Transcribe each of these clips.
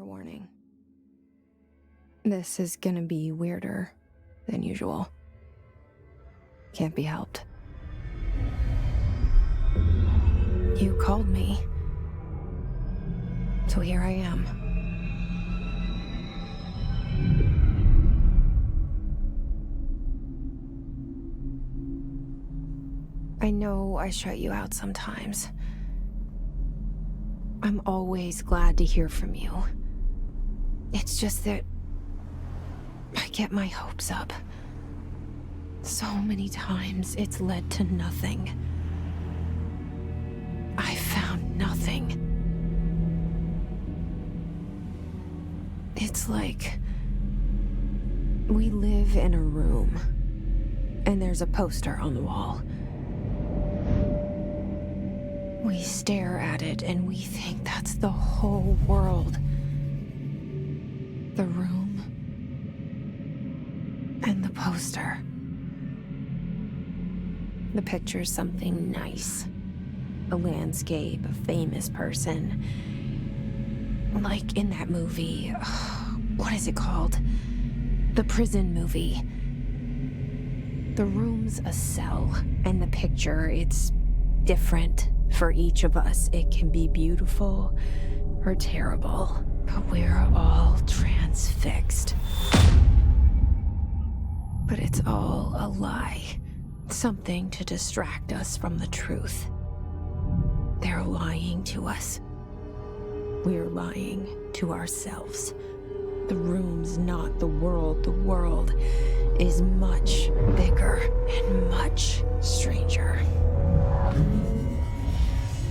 warning. This is gonna be weirder than usual. Can't be helped. You called me. So here I am. I know I shut you out sometimes. I'm always glad to hear from you. It's just that I get my hopes up. So many times it's led to nothing. I found nothing. It's like we live in a room, and there's a poster on the wall. We stare at it and we think that's the whole world. The room and the poster. The picture's something nice. A landscape, a famous person. Like in that movie, what is it called? The prison movie. The room's a cell, and the picture, it's different for each of us. It can be beautiful or terrible, but we're all transfixed. But it's all a lie. Something to distract us from the truth. They're lying to us. We're lying to ourselves. The room's not the world. The world is much bigger and much stranger.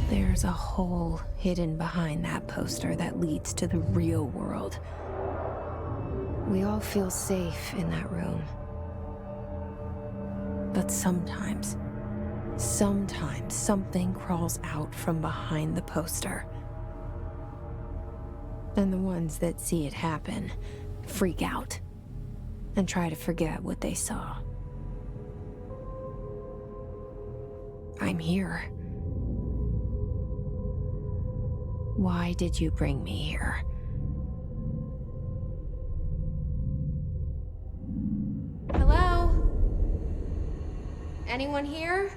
There's a hole hidden behind that poster that leads to the real world. We all feel safe in that room. But sometimes something crawls out from behind the poster. And the ones that see it happen freak out and try to forget what they saw. I'm here. Why did you bring me here? Hello? Anyone here?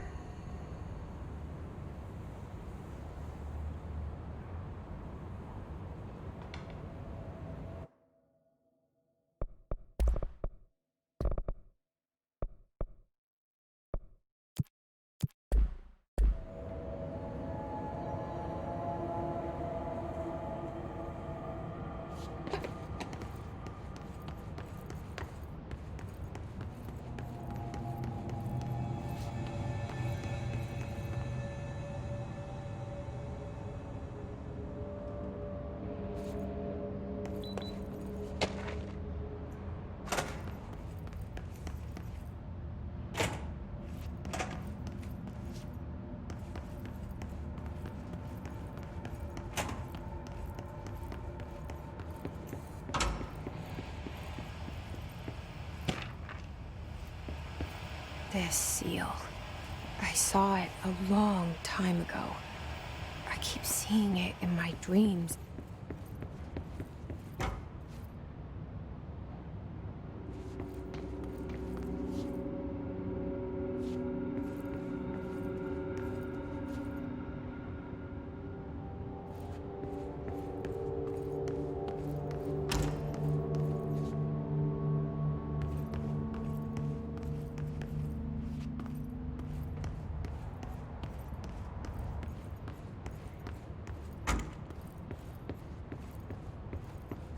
This seal. I saw it a long time ago. I keep seeing it in my dreams.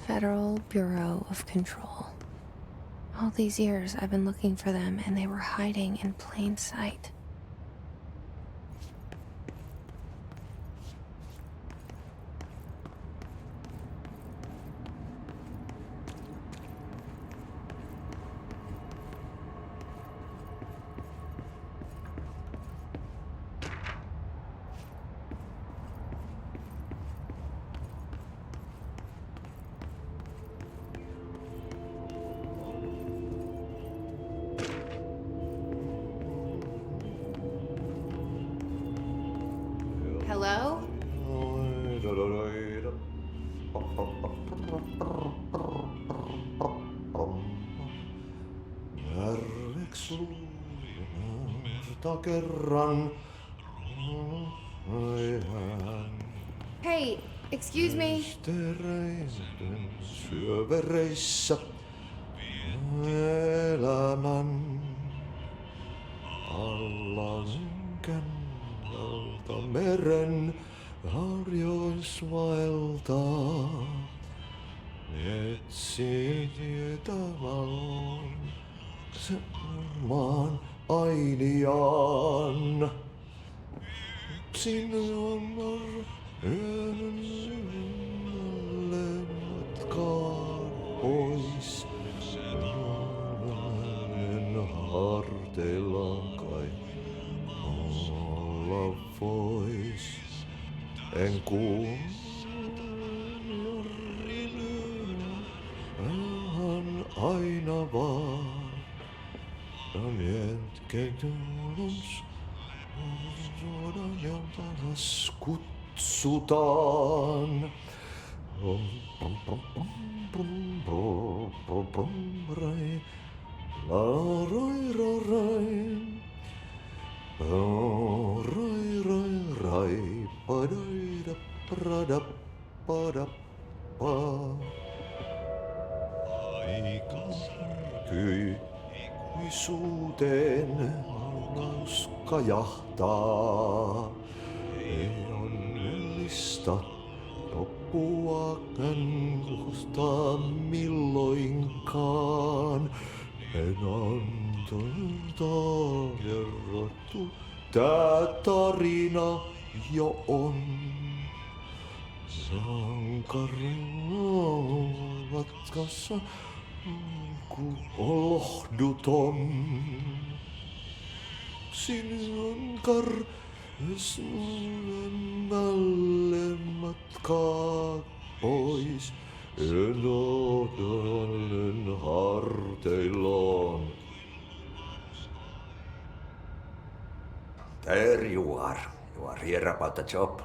Federal Bureau of Control. All these years I've been looking for them, and they were hiding in plain sight. Hello? Järveks luulta kerran. Hey, excuse me. Mysteereiden syövereissä elämän alla kennalta meren harjoisvaeltaa. Etsi tietä valon maan ainiaan. Sinne on yölle matkaan pois. En harteillaan kai olla vois. En kuulu vähän aina vaan. Ketulus suodaan ja taas kutsutaan. Rai, la roi rai, rai, padaida prada pada pa. Aika ikuisuuteen lauska jahtaa. Ei onnellista loppuakaan kohtaa milloinkaan. En antanut kerrottu, tää tarina jo on. Sankarilla matkassa on lohduton. Sinun syvemmälle matkaa pois. En odolen harteillaan. There you are. You are here about the job.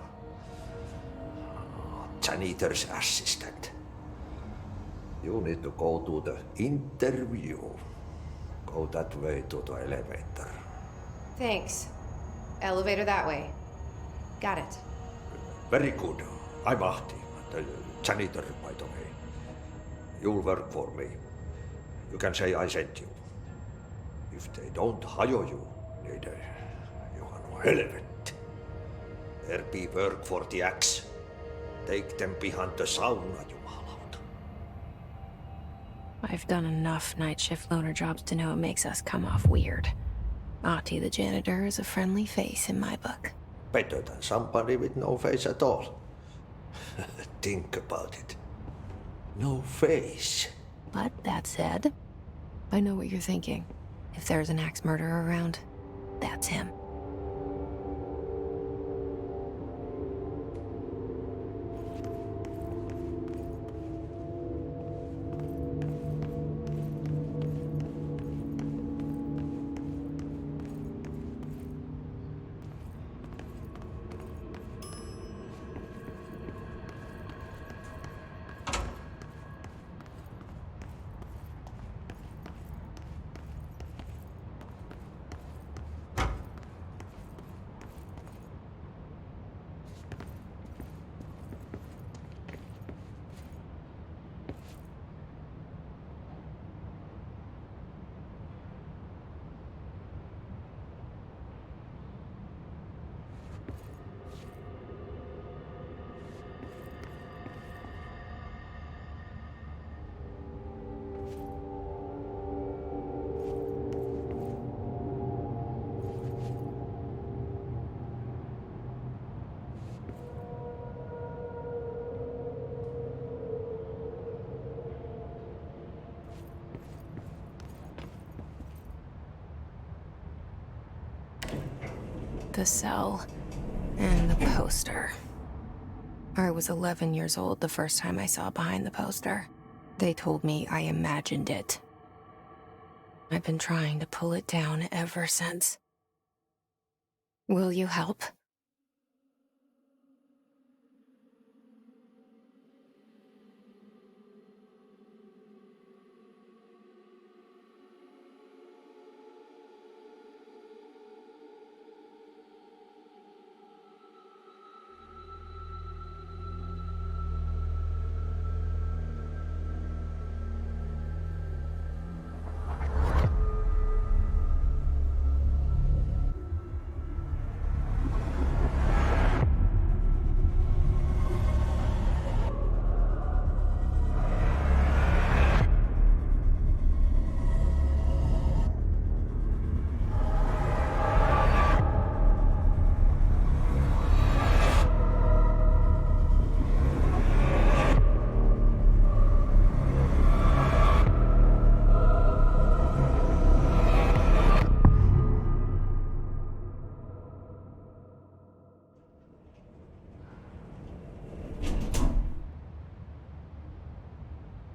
Janitor's assistant. You need to go to the interview. Go that way to the elevator. Thanks. Elevator that way. Got it. Very good. I'm Ahti, the janitor, by the way. You'll work for me. You can say I sent you. If they don't hire you, niin Johan on helvet. There be work for the axe. Take them behind the sauna, jumalauta. I've done enough night shift loner jobs to know it makes us come off weird. Ahti the janitor is a friendly face in my book. Better than somebody with no face at all. Think about it. No face. But that said, I know what you're thinking. If there's an axe murderer around, that's him. The cell and the poster. I was 11 years old the first time I saw behind the poster. They told me I imagined it. I've been trying to pull it down ever since. Will you help?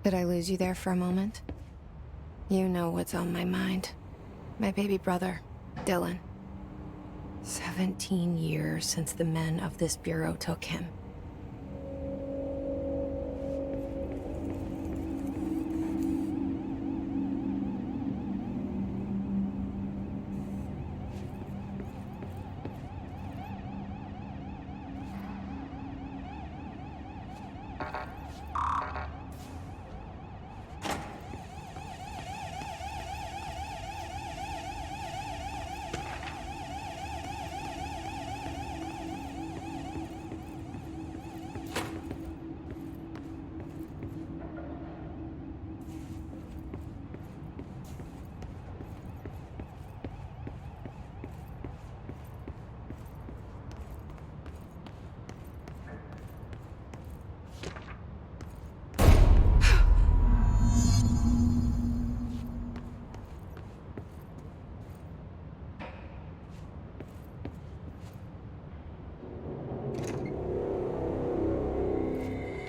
Did I lose you there for a moment? You know what's on my mind. My baby brother, Dylan. 17 years since the men of this bureau took him.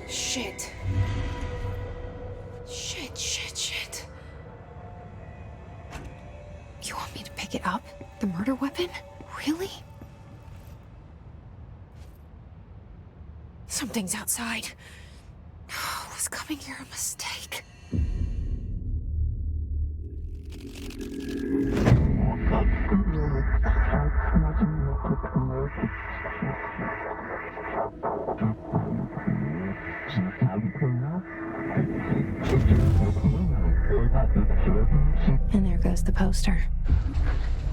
Shit. Shit. You want me to pick it up? The murder weapon? Really? Something's outside. Was coming here a mistake? And there goes the poster.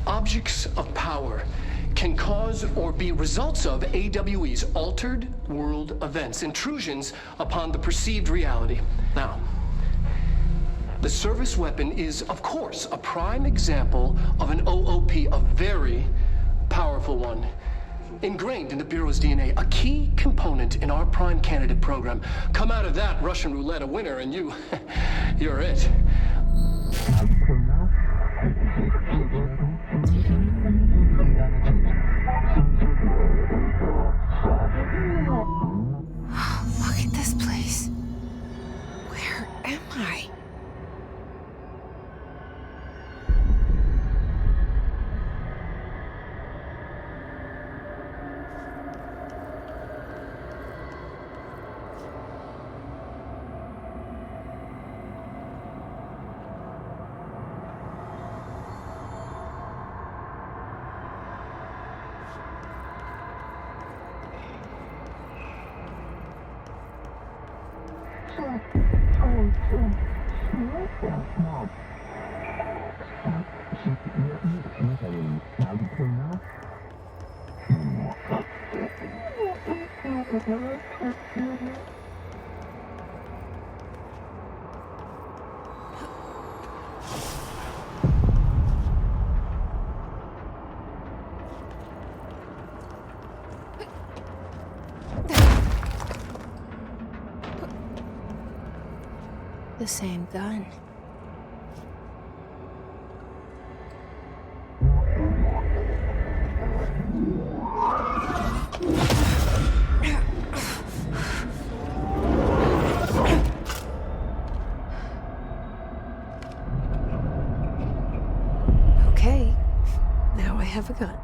Objects of power can cause or be results of AWE's altered world events, intrusions upon the perceived reality. Now, the service weapon is, of course, a prime example of an OOP, a very powerful one. Ingrained in the Bureau's DNA, a key component in our prime candidate program. Come out of that Russian roulette a winner and you're it. Look at this place. Where am I? The same gun. Okay, now I have a gun.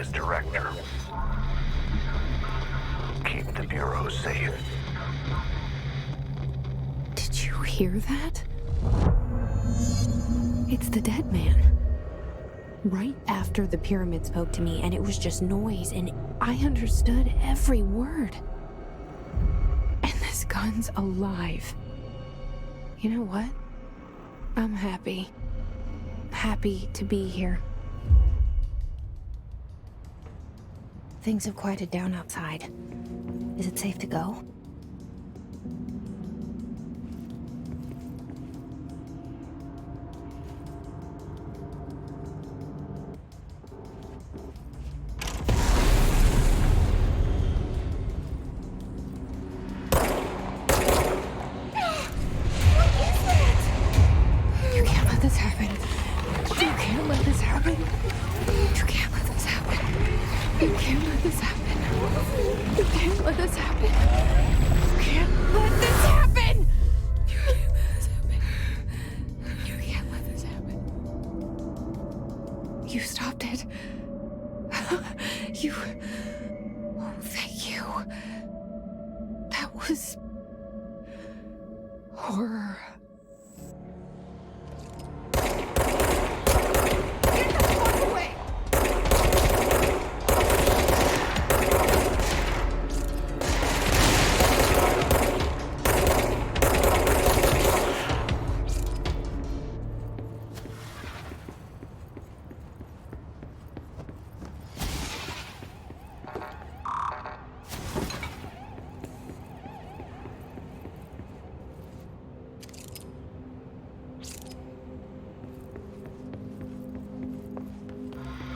as director. Keep the Bureau safe. Did you hear that? It's the dead man. Right after the pyramid spoke to me, and it was just noise, and I understood every word. And this gun's alive. You know what? I'm happy. Happy to be here. Things have quieted down outside. Is it safe to go? You can't let this happen. You can't let this happen. You can't let this happen. You can't let this happen. You can't let this happen. You can't let this happen. You can't let this happen. You can't let this happen. You stopped it. You. Oh, thank you. That was horror. Get the fuck away!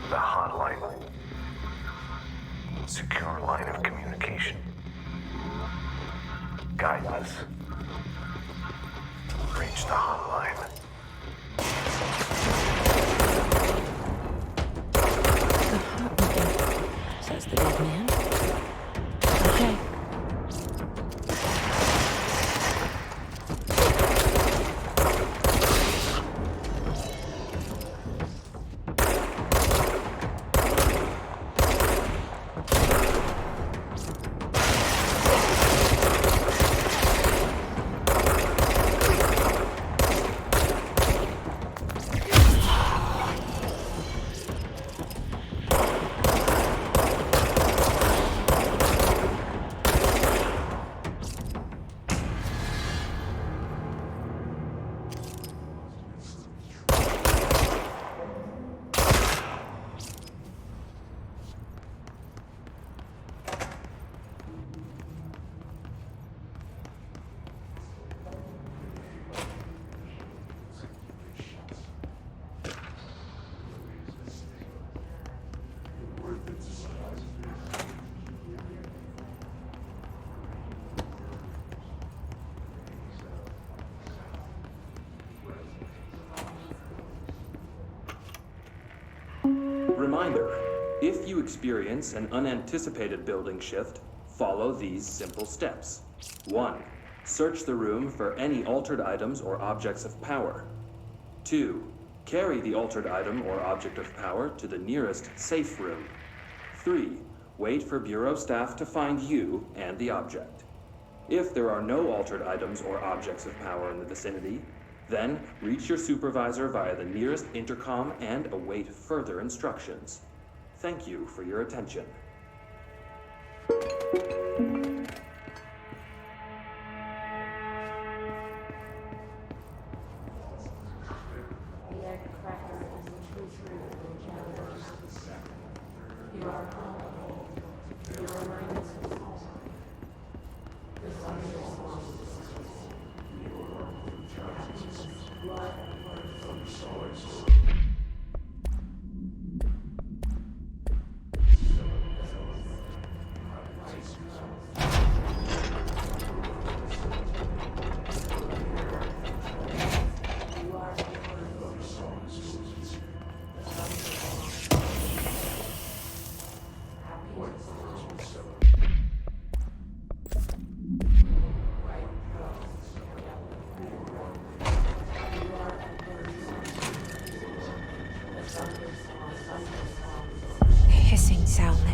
The hotline. Secure line of communication. Guidance. Reach the hotline. Says the dead man. Okay. Reminder, if you experience an unanticipated building shift, follow these simple steps. 1. Search the room for any altered items or objects of power. 2. Carry the altered item or object of power to the nearest safe room. 3. Wait for Bureau staff to find you and the object. If there are no altered items or objects of power in the vicinity, then reach your supervisor via the nearest intercom and await further instructions. Thank you for your attention.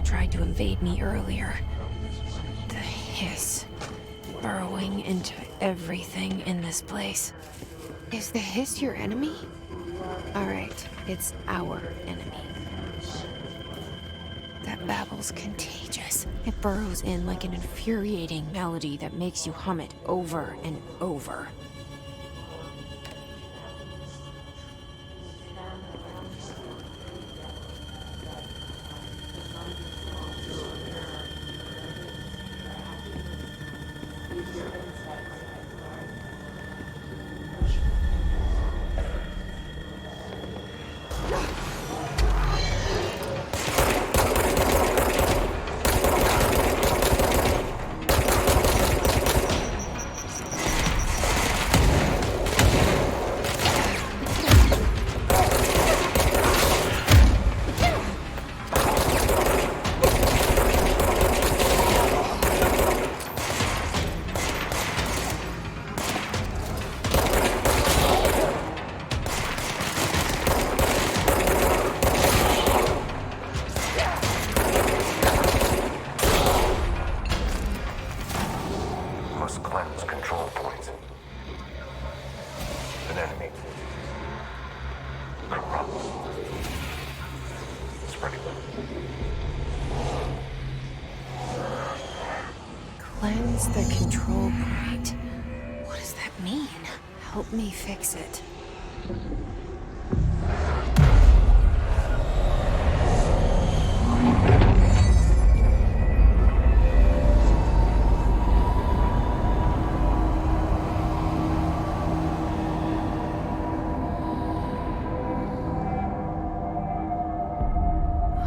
that tried to invade me earlier. The hiss. Burrowing into everything in this place. Is the hiss your enemy? Alright, it's our enemy. That babble's contagious. It burrows in like an infuriating melody that makes you hum it over and over. Must cleanse control points. An enemy. Corrupt. Spreading. Cleanse the control point. What does that mean? Help me fix it.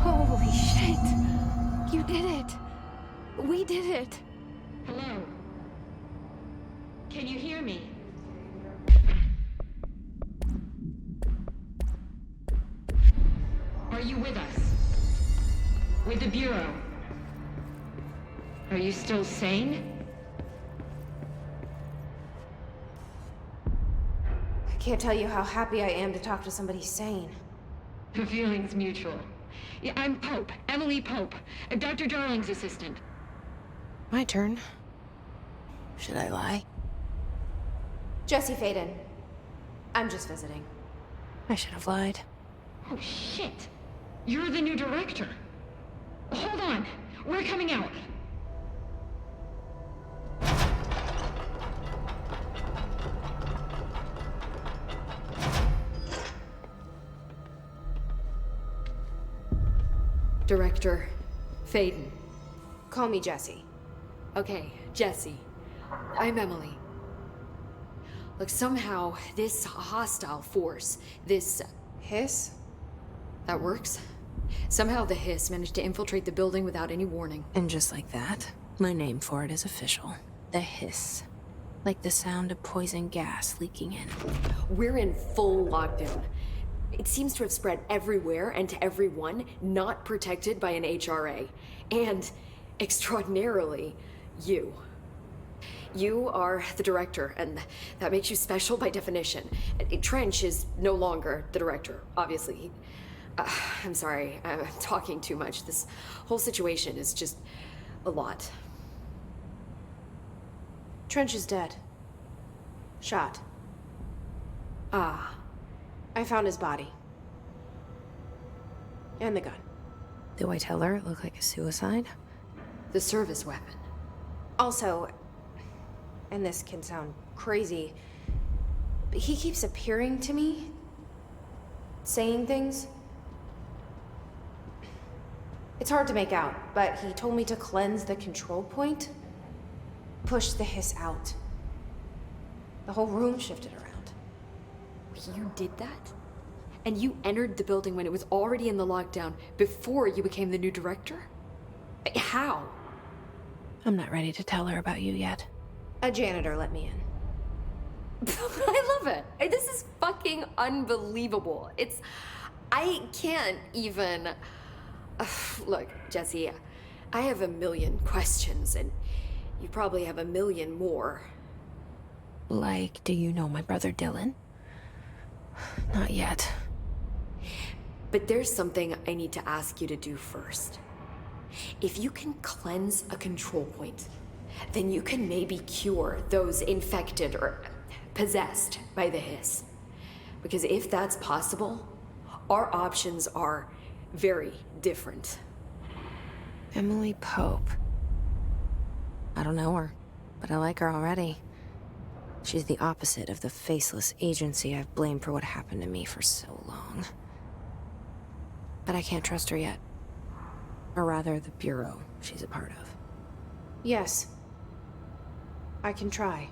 Holy shit! You did it! We did it! Hello? Can you hear me? Are you with us? With the Bureau? Are you still sane? I can't tell you how happy I am to talk to somebody sane. The feeling's mutual. Yeah, I'm Pope, Emily Pope, Dr. Darling's assistant. My turn. Should I lie? Jesse Faden. I'm just visiting. I should have lied. Oh, shit. You're the new director. Hold on. We're coming out. Director Faden. Call me Jesse. Okay, Jesse. I'm Emily. Look, somehow this hostile force, this... Hiss? that works? Somehow the hiss managed to infiltrate the building without any warning. And just like that, my name for it is official. The hiss. Like the sound of poison gas leaking in. We're in full lockdown. It seems to have spread everywhere and to everyone not protected by an HRA. And, extraordinarily, you. You are the director, and that makes you special by definition. Trench is no longer the director, obviously. I'm sorry, I'm talking too much. This whole situation is just a lot. Trench is dead. Shot. Ah. I found his body. And the gun. Do I tell her it looked like a suicide? The service weapon. Also, and this can sound crazy, but he keeps appearing to me, saying things. It's hard to make out, but he told me to cleanse the control point, push the hiss out. The whole room shifted around. You did that? And you entered the building when it was already in the lockdown before you became the new director? How? I'm not ready to tell her about you yet. A janitor let me in. I love it. This is fucking unbelievable. I can't even... Look, Jesse, I have a million questions, and you probably have a million more. Like, do you know my brother Dylan? Not yet. But there's something I need to ask you to do first. If you can cleanse a control point, then you can maybe cure those infected or possessed by the hiss. Because if that's possible, our options are very different. Emily Pope. I don't know her, but I like her already. She's the opposite of the faceless agency I've blamed for what happened to me for so long. But I can't trust her yet. Or rather, the Bureau she's a part of. Yes. I can try.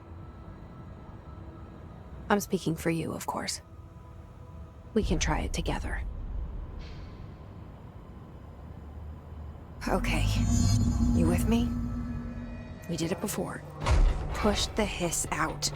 I'm speaking for you, of course. We can try it together. Okay. You with me? We did it before. Push the hiss out.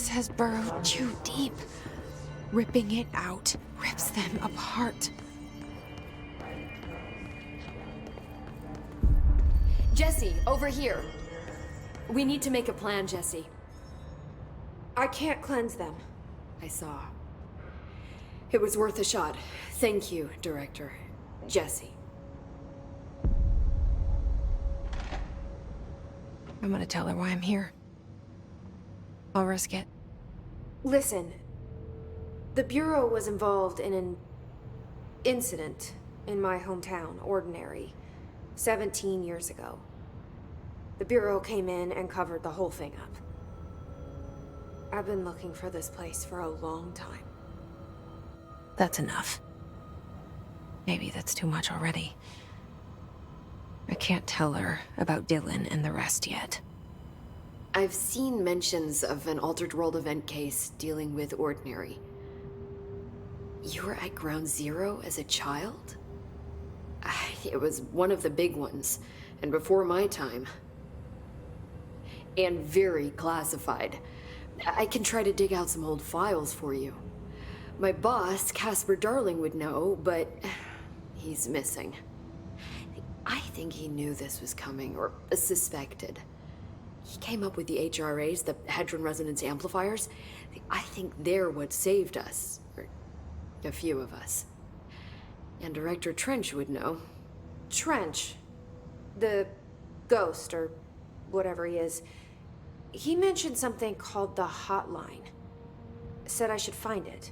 Has burrowed too deep. Ripping it out rips them apart. Jesse, over here. We need to make a plan, Jesse. I can't cleanse them. I saw. It was worth a shot. Thank you, Director. Jesse. I'm gonna tell her why I'm here. I'll risk it. Listen, the Bureau was involved in an incident in my hometown, Ordinary, 17 years ago. The Bureau came in and covered the whole thing up. I've been looking for this place for a long time. That's enough. Maybe that's too much already. I can't tell her about Dylan and the rest yet. I've seen mentions of an Altered World event case dealing with Ordinary. You were at Ground Zero as a child? It was one of the big ones, and before my time. And very classified. I can try to dig out some old files for you. My boss, Casper Darling, would know, but he's missing. I think he knew this was coming, or suspected. He came up with the HRAs, the Hadron Resonance Amplifiers. I think they're what saved us. Or a few of us. And Director Trench would know. Trench? The ghost, or whatever he is. He mentioned something called the Hotline. Said I should find it.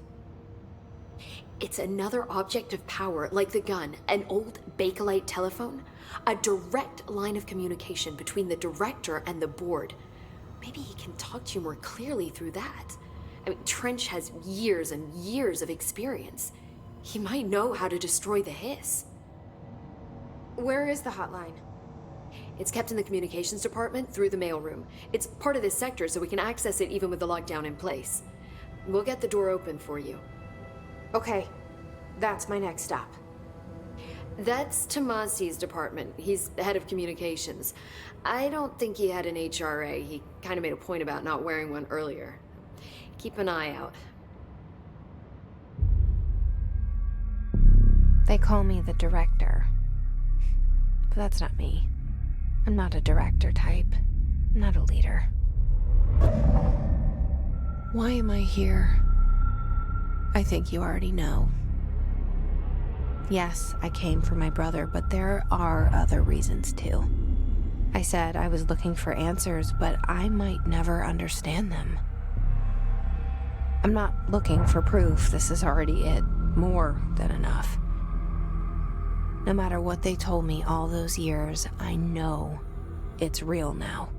It's another object of power, like the gun, an old Bakelite telephone. A direct line of communication between the director and the board. Maybe he can talk to you more clearly through that. I mean, Trench has years and years of experience. He might know how to destroy the hiss. Where is the hotline? It's kept in the communications department through the mailroom. It's part of this sector, so we can access it even with the lockdown in place. We'll get the door open for you. Okay, that's my next stop. That's Tomasi's department. He's the head of communications. I don't think he had an HRA. He kind of made a point about not wearing one earlier. Keep an eye out. They call me the director. But that's not me. I'm not a director type. I'm not a leader. Why am I here? I think you already know. Yes, I came for my brother, but there are other reasons too. I said I was looking for answers, but I might never understand them. I'm not looking for proof. This is already it. More than enough. No matter what they told me all those years, I know it's real now.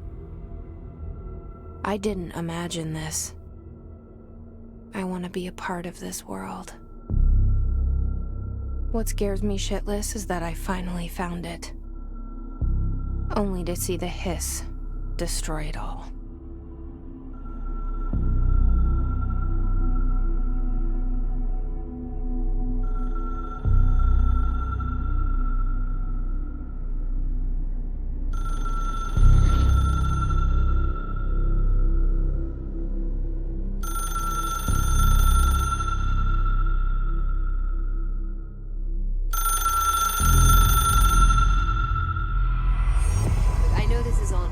I didn't imagine this. I want to be a part of this world. What scares me shitless is that I finally found it. Only to see the hiss destroy it all.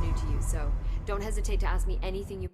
new to you, so don't hesitate to ask me anything you...